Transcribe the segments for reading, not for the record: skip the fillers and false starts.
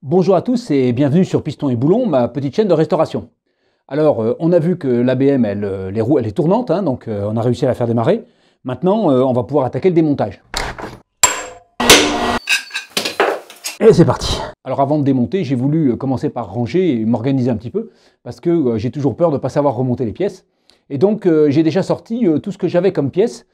Bonjour à tous et bienvenue sur Piston et Boulon, ma petite chaîne de restauration. Alors, on a vu que l'ABM, les roues, elle est tournante, hein, donc on a réussi à la faire démarrer. Maintenant, on va pouvoir attaquer le démontage. Et c'est parti. Alors avant de démonter, j'ai voulu commencer par ranger et m'organiser un petit peu, parce que j'ai toujours peur de ne pas savoir remonter les pièces. Et donc, j'ai déjà sorti tout ce que j'avais comme pièces,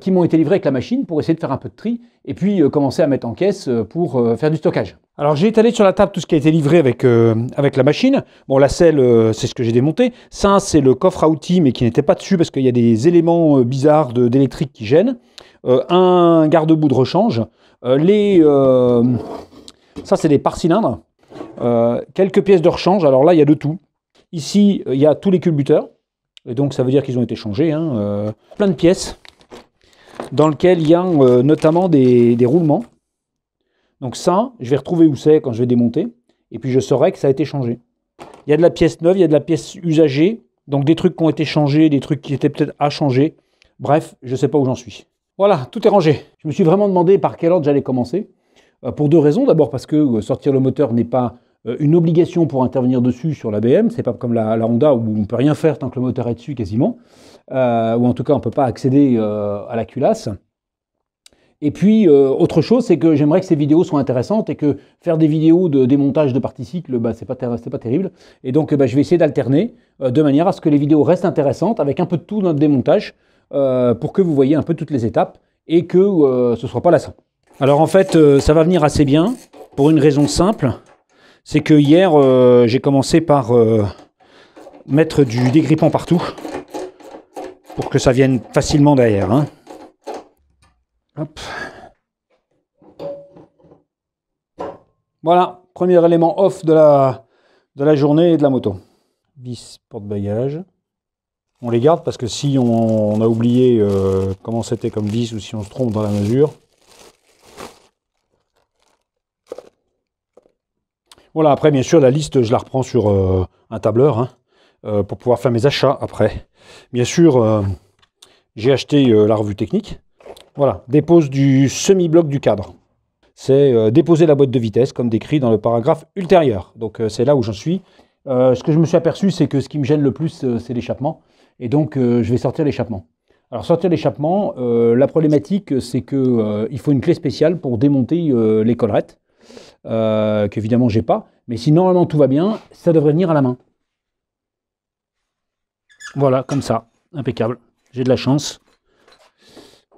qui m'ont été livrées avec la machine pour essayer de faire un peu de tri et puis commencer à mettre en caisse pour faire du stockage. Alors j'ai étalé sur la table tout ce qui a été livré avec la machine. Bon, la selle, c'est ce que j'ai démonté. Ça, c'est le coffre à outils, mais qui n'était pas dessus parce qu'il y a des éléments bizarres d'électrique qui gênent. Un garde-boue de rechange. Ça, c'est des pare-cylindres. Quelques pièces de rechange. Alors là, il y a de tout. Ici, il y a tous les culbuteurs. Et donc, ça veut dire qu'ils ont été changés. Plein de pièces dans lesquelles il y a notamment des roulements. Donc ça, je vais retrouver où c'est quand je vais démonter. Et puis je saurai que ça a été changé. Il y a de la pièce neuve, il y a de la pièce usagée. Donc des trucs qui ont été changés, des trucs qui étaient peut-être à changer. Bref, je ne sais pas où j'en suis. Voilà, tout est rangé. Je me suis vraiment demandé par quel ordre j'allais commencer. Pour deux raisons. D'abord parce que sortir le moteur n'est pas une obligation pour intervenir dessus sur la BM. C'est pas comme la Honda où on ne peut rien faire tant que le moteur est dessus quasiment. Ou en tout cas, on ne peut pas accéder à la culasse. Et puis, autre chose, c'est que j'aimerais que ces vidéos soient intéressantes et que faire des vidéos de démontage de particycles, c'est pas terrible. Et donc, je vais essayer d'alterner de manière à ce que les vidéos restent intéressantes avec un peu de tout dans le démontage pour que vous voyez un peu toutes les étapes et que ce ne soit pas lassant. Alors, en fait, ça va venir assez bien pour une raison simple. C'est que hier, j'ai commencé par mettre du dégrippant partout pour que ça vienne facilement derrière. Hein. Hop. Voilà, premier élément off de la journée et de la moto. Vis porte-bagages. On les garde parce que si on a oublié comment c'était comme vis ou si on se trompe dans la mesure. Voilà, après bien sûr la liste je la reprends sur un tableur hein, pour pouvoir faire mes achats après. Bien sûr, j'ai acheté la revue technique. Voilà, dépose du semi-bloc du cadre. C'est déposer la boîte de vitesse, comme décrit dans le paragraphe ultérieur. Donc c'est là où j'en suis. Ce que je me suis aperçu, c'est que ce qui me gêne le plus, c'est l'échappement. Et donc je vais sortir l'échappement. Alors sortir l'échappement, la problématique, c'est qu'il faut une clé spéciale pour démonter les collerettes, qu'évidemment j'ai pas. Mais si normalement tout va bien, ça devrait venir à la main. Voilà, comme ça, impeccable. J'ai de la chance.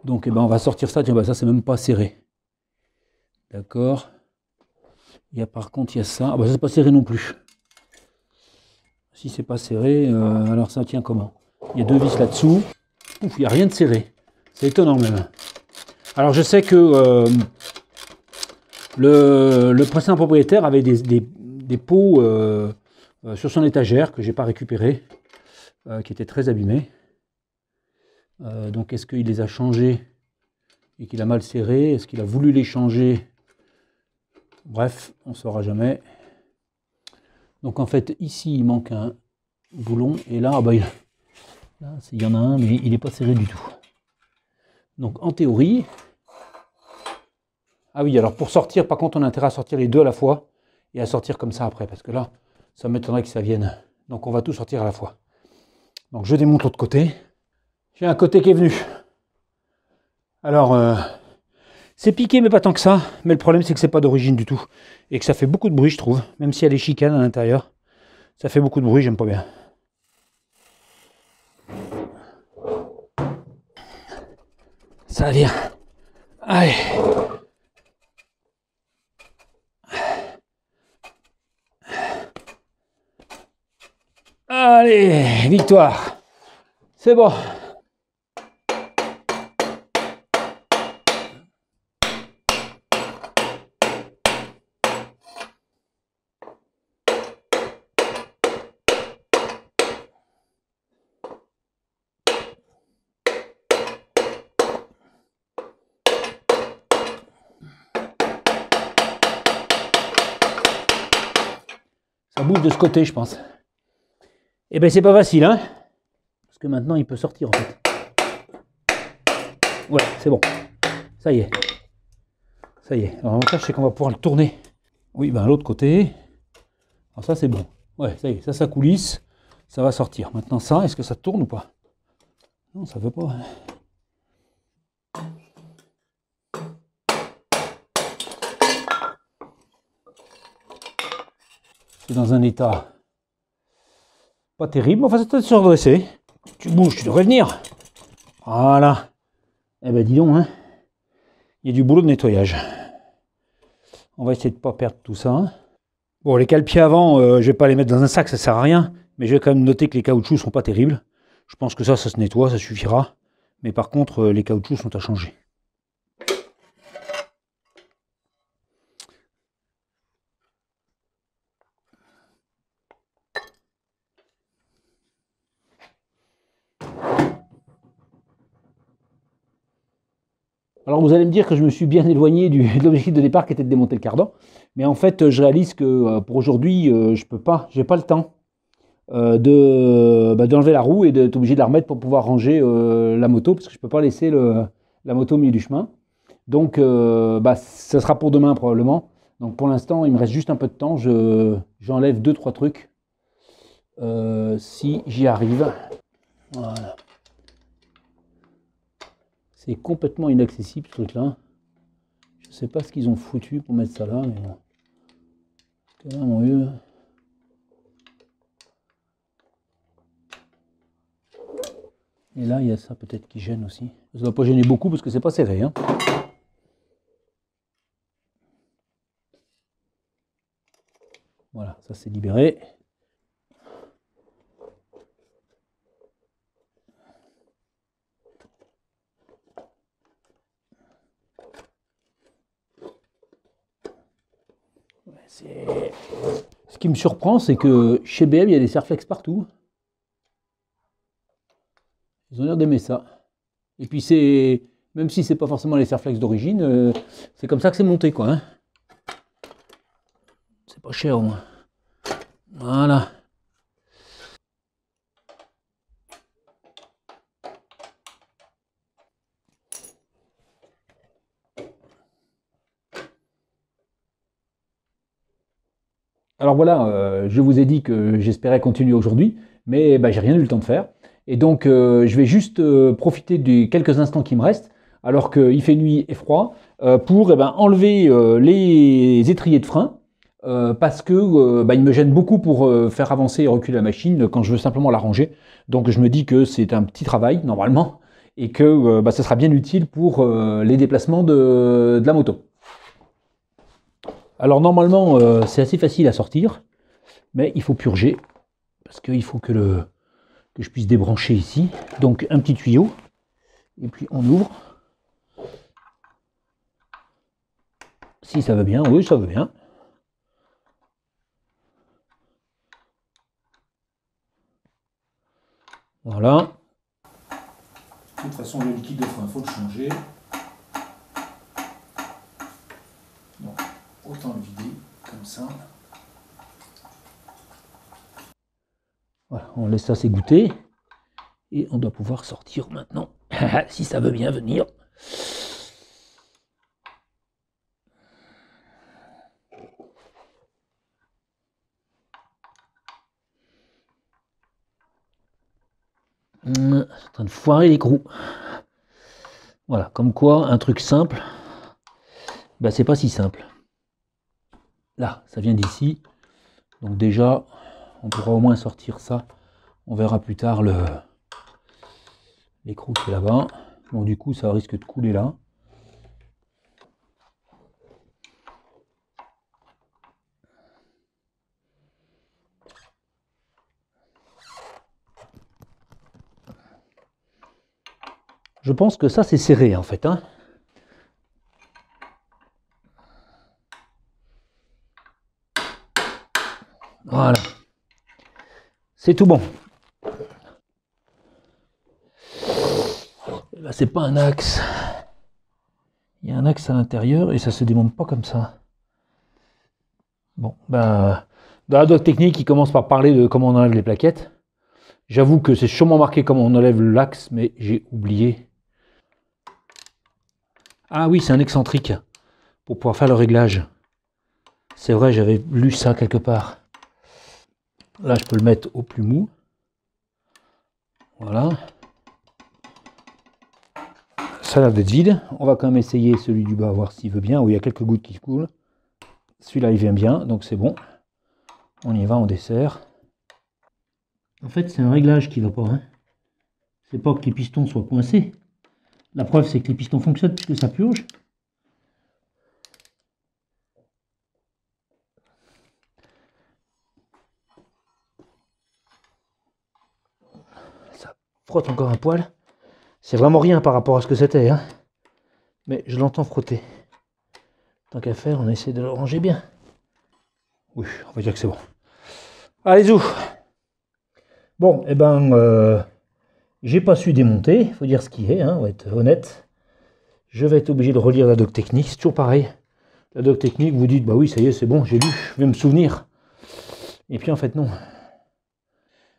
Donc on va sortir ça, tiens, ça c'est même pas serré. D'accord. Par contre il y a ça. Ah ça c'est pas serré non plus. Si c'est pas serré, alors ça tient comment? Il y a deux vis là-dessous. Ouf, il n'y a rien de serré. C'est étonnant même. Alors je sais que le précédent propriétaire avait des pots sur son étagère que j'ai pas récupéré, qui étaient très abîmés. Donc est-ce qu'il les a changés et qu'il a mal serré? Est-ce qu'il a voulu les changer? Bref, on ne saura jamais. Donc en fait, ici, il manque un boulon. Et là, il y en a un, mais il n'est pas serré du tout. Donc en théorie... Ah oui, alors pour sortir, par contre, on a intérêt à sortir les deux à la fois. Et à sortir comme ça après. Parce que là, ça m'étonnerait que ça vienne. Donc on va tout sortir à la fois. Donc je démonte l'autre côté. J'ai un côté qui est venu. Alors, c'est piqué, mais pas tant que ça. Mais le problème, c'est que c'est pas d'origine du tout. Et que ça fait beaucoup de bruit, je trouve. Même s'il y a des chicanes à l'intérieur. Ça fait beaucoup de bruit, j'aime pas bien. Ça va bien. Allez. Allez, victoire. C'est bon. Ça bouge de ce côté, je pense. Eh ben c'est pas facile, hein. Parce que maintenant, il peut sortir, en fait. Ouais, c'est bon. Ça y est. Ça y est. Alors l'avantage, c'est qu'on va pouvoir le tourner Oui, ben l'autre côté. Alors ça c'est bon. Ouais, ça y est, ça coulisse. Ça va sortir. Maintenant ça, est-ce que ça tourne ou pas? Non, ça veut pas. C'est dans un état pas terrible. Enfin, ça doit se redresser. Tu bouges, tu devrais venir. Voilà. Eh ben dis donc, hein. Il y a du boulot de nettoyage. On va essayer de ne pas perdre tout ça. Bon, les cale-pieds avant, je vais pas les mettre dans un sac, ça sert à rien. Mais je vais quand même noter que les caoutchoucs sont pas terribles. Je pense que ça se nettoie, ça suffira. Mais par contre, les caoutchoucs sont à changer. Alors vous allez me dire que je me suis bien éloigné de l'objectif de départ qui était de démonter le cardan. Mais en fait, je réalise que pour aujourd'hui, je peux pas, j'ai pas le temps d'enlever la roue et d'être obligé de la remettre pour pouvoir ranger la moto, parce que je peux pas laisser la moto au milieu du chemin. Donc ça sera pour demain probablement. Donc pour l'instant, il me reste juste un peu de temps. J'enlève 2-3 trucs si j'y arrive. Voilà. C'est complètement inaccessible ce truc-là. Je ne sais pas ce qu'ils ont foutu pour mettre ça là, mais bon. Parce que là, mon vieux. Et là, il y a ça peut-être qui gêne aussi. Ça ne doit pas gêner beaucoup parce que c'est pas serré. Hein. Voilà, ça c'est libéré. Ce qui me surprend, c'est que chez BM, il y a des Serflex partout. Ils ont l'air d'aimer ça. Et puis c'est, même si c'est pas forcément les Serflex d'origine, c'est comme ça que c'est monté, quoi. Hein. C'est pas cher au moins. Voilà. Alors voilà, je vous ai dit que j'espérais continuer aujourd'hui, mais j'ai rien eu le temps de faire. Et donc je vais juste profiter des quelques instants qui me restent, alors qu'il fait nuit et froid, pour enlever les étriers de frein, parce que ils me gênent beaucoup pour faire avancer et reculer la machine quand je veux simplement la ranger. Donc je me dis que c'est un petit travail normalement, et que ça sera bien utile pour les déplacements de la moto. Alors normalement, c'est assez facile à sortir, mais il faut purger, parce qu'il faut que je puisse débrancher ici. Donc un petit tuyau, et puis on ouvre. Si ça va bien, oui ça va bien. Voilà. De toute façon, le liquide de frein, il faut le changer. Donc, autant le vider comme ça. Voilà, on laisse ça s'égoutter. Et on doit pouvoir sortir maintenant, si ça veut bien venir. C'est en train de foirer l'écrou. Voilà, comme quoi, un truc simple, c'est pas si simple. Là, ça vient d'ici. Donc déjà, on pourra au moins sortir ça. On verra plus tard l'écrou qui est là-bas. Bon, du coup, ça risque de couler là. Je pense que ça, c'est serré, en fait. Hein. Voilà. C'est tout bon. Là, c'est pas un axe. Il y a un axe à l'intérieur et ça se démonte pas comme ça. Bon, dans la doc technique, il commence par parler de comment on enlève les plaquettes. J'avoue que c'est sûrement marqué comment on enlève l'axe, mais j'ai oublié. Ah oui, c'est un excentrique pour pouvoir faire le réglage. C'est vrai, j'avais lu ça quelque part. Là, je peux le mettre au plus mou. Voilà. Ça a l'air d'être vide. On va quand même essayer celui du bas, voir s'il veut bien. Oui, il y a quelques gouttes qui coulent. Celui-là, il vient bien, donc c'est bon. On y va, on dessert. En fait, c'est un réglage qui ne va pas. Hein. C'est pas que les pistons soient coincés. La preuve, c'est que les pistons fonctionnent puisque ça purge. Ça frotte encore un poil. C'est vraiment rien par rapport à ce que c'était. Hein. Mais je l'entends frotter. Tant qu'à faire, on essaie de le ranger bien. Oui, on va dire que c'est bon. Allez, zou. Bon, eh ben, j'ai pas su démonter, il faut dire ce qui est, hein, on va être honnête. Je vais être obligé de relire la doc technique, c'est toujours pareil. La doc technique, vous dites, bah oui, ça y est, c'est bon, j'ai lu, je vais me souvenir. Et puis en fait, non.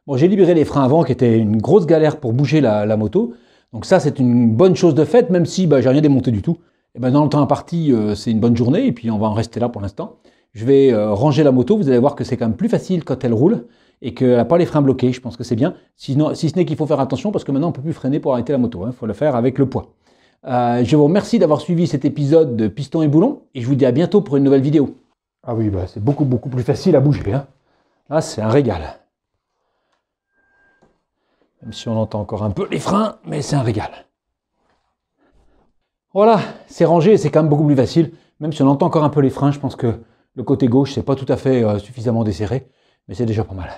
Bon, j'ai libéré les freins avant, qui étaient une grosse galère pour bouger la moto. Donc ça, c'est une bonne chose de faite, même si bah, j'ai rien démonté du tout. Et ben, dans le temps imparti, c'est une bonne journée, et puis on va en rester là pour l'instant. Je vais ranger la moto, vous allez voir que c'est quand même plus facile quand elle roule, et qu'elle n'a pas les freins bloqués, je pense que c'est bien. Sinon, si ce n'est qu'il faut faire attention, parce que maintenant on ne peut plus freiner pour arrêter la moto, il faut le faire avec le poids. Je vous remercie d'avoir suivi cet épisode de Piston et Boulon, et je vous dis à bientôt pour une nouvelle vidéo. Ah oui, bah, c'est beaucoup plus facile à bouger. Hein. Là, c'est un régal. Même si on entend encore un peu les freins, mais c'est un régal. Voilà, c'est rangé, c'est quand même beaucoup plus facile. Même si on entend encore un peu les freins, je pense que le côté gauche, c'est pas tout à fait suffisamment desserré, mais c'est déjà pas mal.